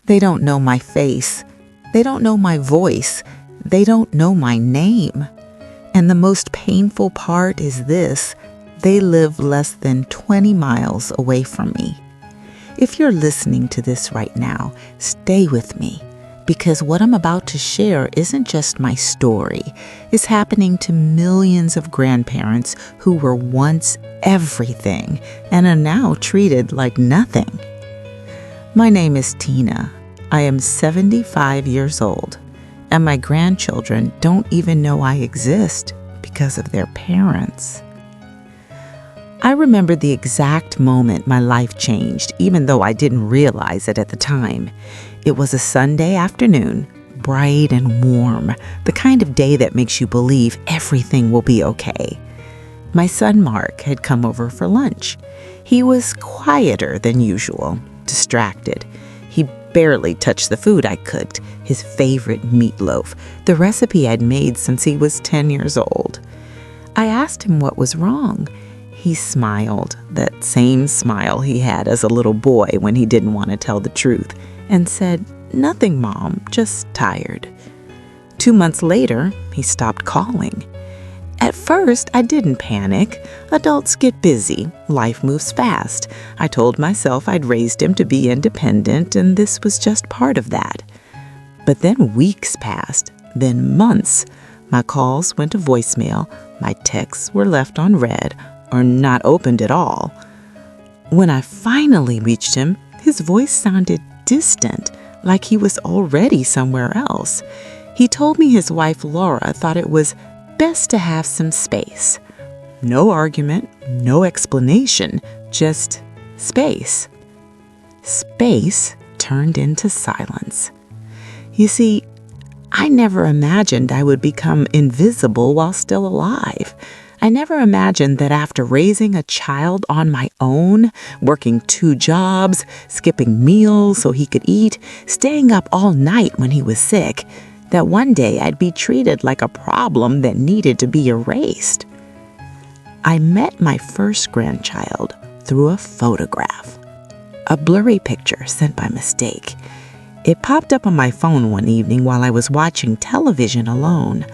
They don't know my face. They don't know my voice. They don't know my name. And the most painful part is this: they live less than 20 miles away from me. If you're listening to this right now, stay with me, because what I'm about to share isn't just my story. It's happening to millions of grandparents who were once everything and are now treated like nothing. My name is Tina. I am 75 years old, and my grandchildren don't even know I exist because of their parents. I remember the exact moment my life changed, even though I didn't realize it at the time. It was a Sunday afternoon, bright and warm, the kind of day that makes you believe everything will be okay. My son Mark had come over for lunch. He was quieter than usual, distracted. He barely touched the food I cooked, his favorite meatloaf, the recipe I'd made since he was 10 years old. I asked him what was wrong. He smiled, that same smile he had as a little boy when he didn't want to tell the truth, and said, "Nothing, Mom, just tired." 2 months later, he stopped calling. At first, I didn't panic. Adults get busy. Life moves fast. I told myself I'd raised him to be independent, and this was just part of that. But then weeks passed, then months. My calls went to voicemail. My texts were left on read or not opened at all. When I finally reached him, his voice sounded distant, like he was already somewhere else. He told me his wife Laura thought it was best to have some space. No argument, no explanation, just space. Space turned into silence. You see, I never imagined I would become invisible while still alive. I never imagined that after raising a child on my own, working 2 jobs, skipping meals so he could eat, staying up all night when he was sick, that one day I'd be treated like a problem that needed to be erased. I met my first grandchild through a photograph, a blurry picture sent by mistake. It popped up on my phone one evening while I was watching television alone.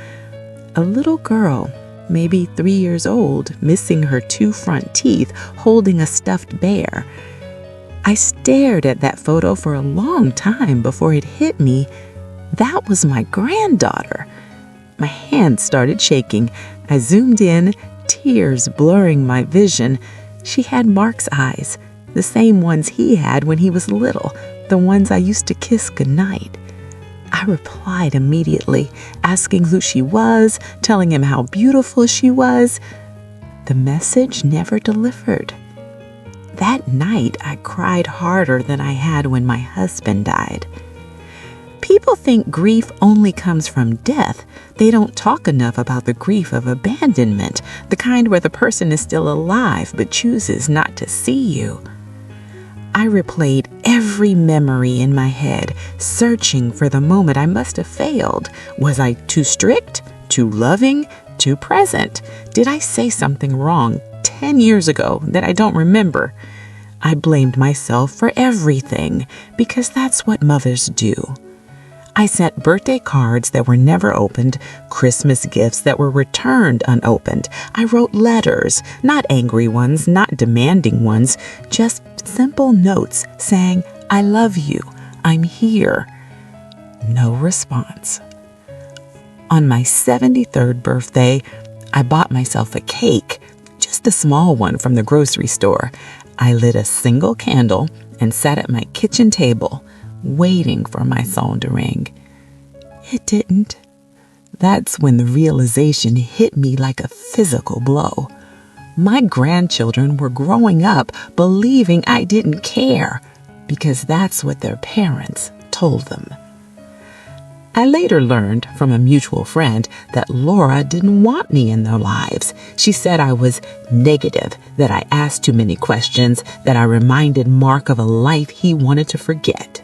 A little girl, maybe 3 years old, missing her 2 front teeth, holding a stuffed bear. I stared at that photo for a long time before it hit me. That was my granddaughter. My hands started shaking. I zoomed in, tears blurring my vision. She had Mark's eyes, the same ones he had when he was little, the ones I used to kiss goodnight. I replied immediately, asking who she was, telling him how beautiful she was. The message never delivered. That night, I cried harder than I had when my husband died. People think grief only comes from death. They don't talk enough about the grief of abandonment, the kind where the person is still alive but chooses not to see you. I replayed every memory in my head, searching for the moment I must have failed. Was I too strict, too loving, too present? Did I say something wrong 10 years ago that I don't remember? I blamed myself for everything because that's what mothers do. I sent birthday cards that were never opened, Christmas gifts that were returned unopened. I wrote letters, not angry ones, not demanding ones, just simple notes saying, "I love you, I'm here." No response. On my 73rd birthday, I bought myself a cake, just a small one from the grocery store. I lit a single candle and sat at my kitchen table, waiting for my phone to ring. It didn't. That's when the realization hit me like a physical blow. My grandchildren were growing up believing I didn't care because that's what their parents told them. I later learned from a mutual friend that Laura didn't want me in their lives. She said I was negative, that I asked too many questions, that I reminded Mark of a life he wanted to forget.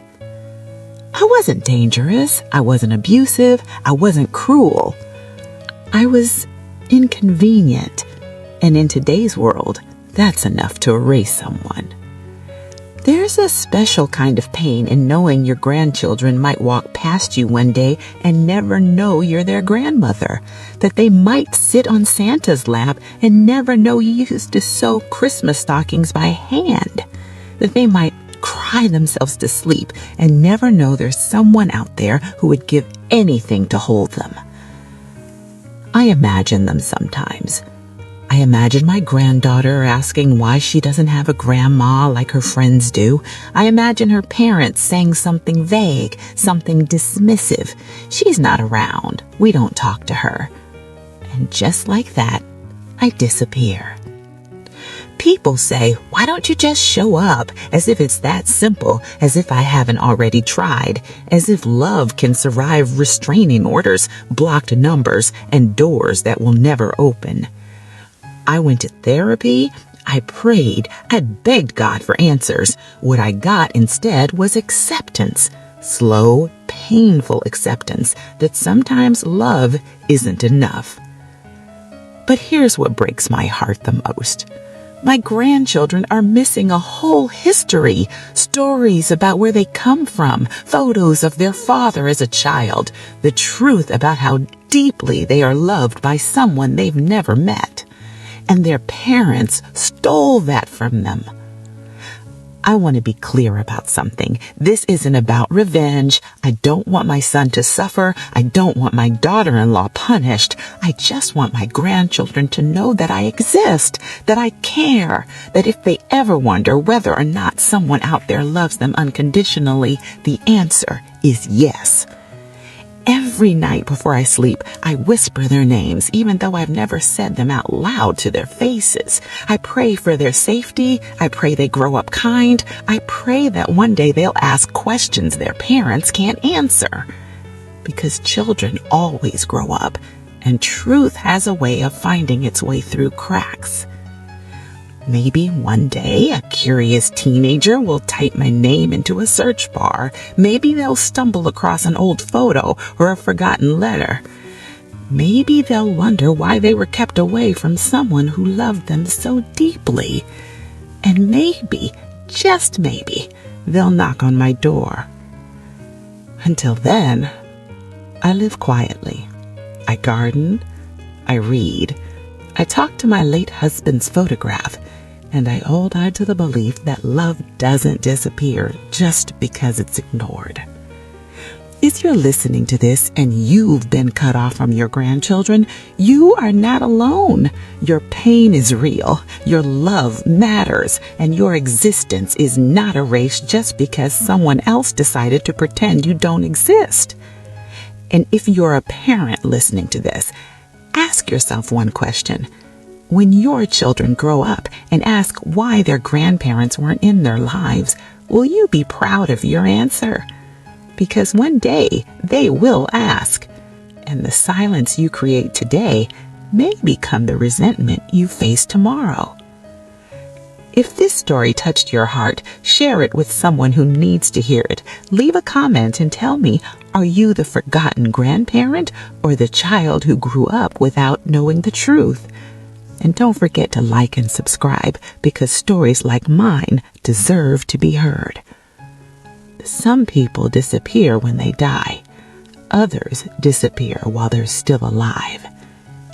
I wasn't dangerous. I wasn't abusive. I wasn't cruel. I was inconvenient. And in today's world, that's enough to erase someone. There's a special kind of pain in knowing your grandchildren might walk past you one day and never know you're their grandmother, that they might sit on Santa's lap and never know you used to sew Christmas stockings by hand, that they might cry themselves to sleep and never know there's someone out there who would give anything to hold them. I imagine them sometimes. I imagine my granddaughter asking why she doesn't have a grandma like her friends do. I imagine her parents saying something vague, something dismissive. She's not around. We don't talk to her. And just like that, I disappear. People say, why don't you just show up? As if it's that simple, as if I haven't already tried, as if love can survive restraining orders, blocked numbers, and doors that will never open. I went to therapy, I prayed, I begged God for answers. What I got instead was acceptance, slow, painful acceptance that sometimes love isn't enough. But here's what breaks my heart the most. My grandchildren are missing a whole history, stories about where they come from, photos of their father as a child, the truth about how deeply they are loved by someone they've never met. And their parents stole that from them. I want to be clear about something. This isn't about revenge. I don't want my son to suffer. I don't want my daughter-in-law punished. I just want my grandchildren to know that I exist, that I care, that if they ever wonder whether or not someone out there loves them unconditionally, the answer is yes. Every night before I sleep, I whisper their names, even though I've never said them out loud to their faces. I pray for their safety. I pray they grow up kind. I pray that one day they'll ask questions their parents can't answer. Because children always grow up, and truth has a way of finding its way through cracks. Maybe one day a curious teenager will type my name into a search bar. Maybe they'll stumble across an old photo or a forgotten letter. Maybe they'll wonder why they were kept away from someone who loved them so deeply. And maybe, just maybe, they'll knock on my door. Until then, I live quietly. I garden. I read. I talk to my late husband's photograph. And I hold on to the belief that love doesn't disappear just because it's ignored. If you're listening to this and you've been cut off from your grandchildren, you are not alone. Your pain is real. Your love matters. And your existence is not erased just because someone else decided to pretend you don't exist. And if you're a parent listening to this, ask yourself one question. When your children grow up and ask why their grandparents weren't in their lives, will you be proud of your answer? Because one day they will ask, and the silence you create today may become the resentment you face tomorrow. If this story touched your heart, share it with someone who needs to hear it. Leave a comment and tell me, are you the forgotten grandparent or the child who grew up without knowing the truth? And don't forget to like and subscribe, because stories like mine deserve to be heard. Some people disappear when they die. Others disappear while they're still alive.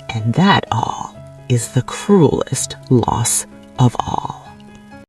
And that all is the cruelest loss of all.